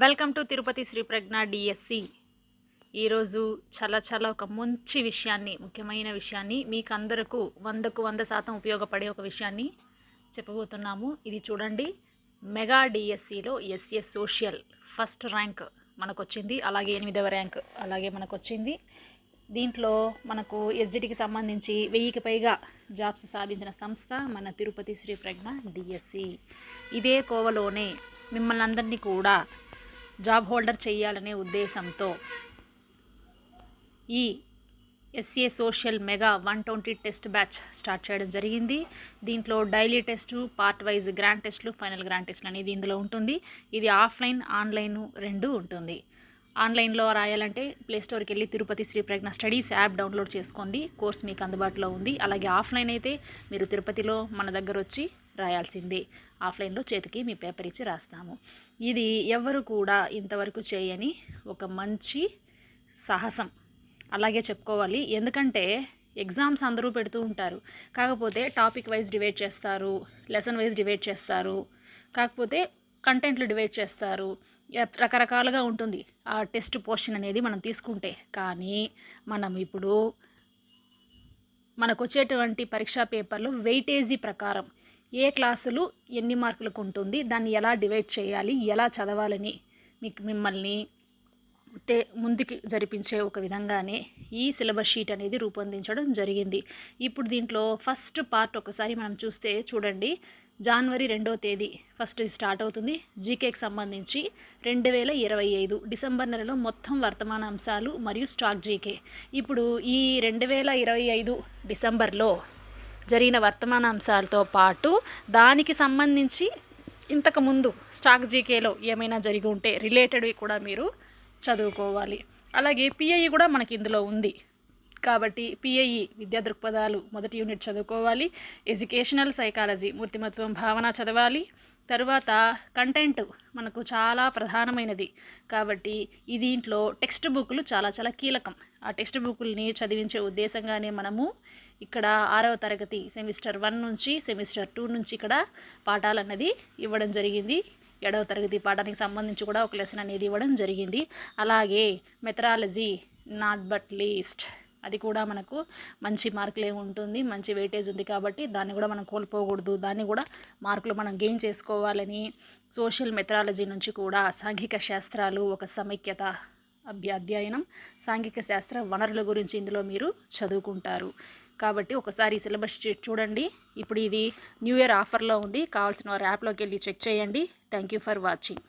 Welcome to Tirupati Shri Prajna DSC. ఈరోజు చాలా ఒక మంచి విషయాన్ని, ముఖ్యమైన విషయాన్ని, మీకు అందరకు 100% ఉపయోగపడే ఒక విషయాన్ని చెప్పబోతున్నాము. ఇది చూడండి, మెగా డిఎస్సిలో ఎస్ఏ సోషల్ ఫస్ట్ ర్యాంక్ మనకు వచ్చింది, అలాగే 8వ ర్యాంక్ అలాగే మనకు వచ్చింది. దీంట్లో మనకు ఎస్జిటికి సంబంధించి 1000కి పైగా జాబ్స్ సాధించిన సంస్థ మన తిరుపతి శ్రీ ప్రజ్ఞ డిఎస్సి. ఇదే కోవలోనే మిమ్మల్ని అందరినీ కూడా జాబ్ హోల్డర్ చేయాలనే ఉద్దేశంతో ఈ SA social mega 120 test batch start చేయడం జరిగింది. దీంట్లో daily test, part wise grand టెస్టులు, ఫైనల్ గ్రాండ్ టెస్టులు అనేది ఇందులో ఉంటుంది. ఇది ఆఫ్లైన్, ఆన్లైన్ రెండు ఉంటుంది. ఆన్లైన్లో రాయాలంటే ప్లేస్టోర్కి వెళ్ళి తిరుపతి శ్రీ ప్రజ్ఞ స్టడీస్ యాప్ డౌన్లోడ్ చేసుకోండి. కోర్స్ మీకు అందుబాటులో ఉంది. అలాగే ఆఫ్లైన్ అయితే మీరు తిరుపతిలో మన దగ్గర వచ్చి రాయాల్సిందే. ఆఫ్లైన్లో చేతికి మీ పేపర్ ఇచ్చి రాస్తాము. ఇది ఎవరు కూడా ఇంతవరకు చేయని ఒక మంచి సాహసం అలాగే చెప్పుకోవాలి. ఎందుకంటే ఎగ్జామ్స్ అందరూ పెడుతూ ఉంటారు, కాకపోతే టాపిక్ వైజ్ డివైడ్ చేస్తారు, లెసన్ వైజ్ డివైడ్ చేస్తారు, కాకపోతే కంటెంట్లు డివైడ్ చేస్తారు, రకరకాలుగా ఉంటుంది ఆ టెస్ట్ పోర్షన్ అనేది మనం తీసుకుంటే. కానీ మనం ఇప్పుడు మనకు వచ్చేటువంటి పరీక్షా పేపర్లు వెయిటేజీ ప్రకారం ఏ క్లాసులు ఎన్ని మార్కులకు ఉంటుంది, దాన్ని ఎలా డివైడ్ చేయాలి, ఎలా చదవాలని మిమ్మల్ని ముందుకి జరిపించే ఒక విధంగానే ఈ సిలబస్ షీట్ అనేది రూపొందించడం జరిగింది. ఇప్పుడు దీంట్లో ఫస్ట్ పార్ట్ ఒకసారి మనం చూస్తే చూడండి, జనవరి 2వ తేదీ ఫస్ట్ స్టార్ట్ అవుతుంది. జీకేకి సంబంధించి 2025 డిసెంబర్ నెలలో మొత్తం వర్తమాన అంశాలు మరియు స్టాక్ జీకే. ఇప్పుడు ఈ 2025 డిసెంబర్లో జరిగిన వర్తమాన అంశాలతో పాటు దానికి సంబంధించి ఇంతకుముందు స్టాక్ జీకేలో ఏమైనా జరిగి ఉంటే రిలేటెడ్వి కూడా మీరు చదువుకోవాలి. అలాగే పిఐఈ కూడా మనకి ఇందులో ఉంది కాబట్టి పిఐఈ విద్యా దృక్పథాలు మొదటి యూనిట్ చదువుకోవాలి. ఎడ్యుకేషనల్ సైకాలజీ మూర్తిమత్వం భావన చదవాలి. తరువాత కంటెంట్ మనకు చాలా ప్రధానమైనది కాబట్టి ఈ దీంట్లో టెక్స్ట్ బుక్లు చాలా కీలకం. ఆ టెక్స్ట్ బుక్లని చదివించే ఉద్దేశంగానే మనము ఇక్కడ 6వ తరగతి సెమిస్టర్ 1 నుంచి సెమిస్టర్ 2 నుంచి ఇక్కడ పాఠాలు అన్నది ఇవ్వడం జరిగింది. 7వ తరగతి పాఠానికి సంబంధించి కూడా ఒక లెసన్ అనేది ఇవ్వడం జరిగింది. అలాగే మెథడాలజీ నాట్ బట్ లీస్ట్, అది కూడా మనకు మంచి మార్కులే ఉంటుంది, మంచి వెయిటేజ్ ఉంది కాబట్టి దాన్ని కూడా మనం కోల్పోకూడదు, దాన్ని కూడా మార్కులు మనం గెయిన్ చేసుకోవాలని సోషల్ మెథడాలజీ నుంచి కూడా సాంఘిక శాస్త్రాలు ఒక సమైక్యత అధ్యయనం, సాంఘిక శాస్త్ర వనరుల గురించి ఇందులో మీరు చదువుకుంటారు. కాబట్టి ఒకసారి సిలబస్ షీట్ చూడండి. ఇప్పుడు ఇది న్యూ ఇయర్ ఆఫర్లో ఉంది, కావాల్సిన వారు యాప్లోకి వెళ్ళి చెక్ చేయండి. Thank you for watching.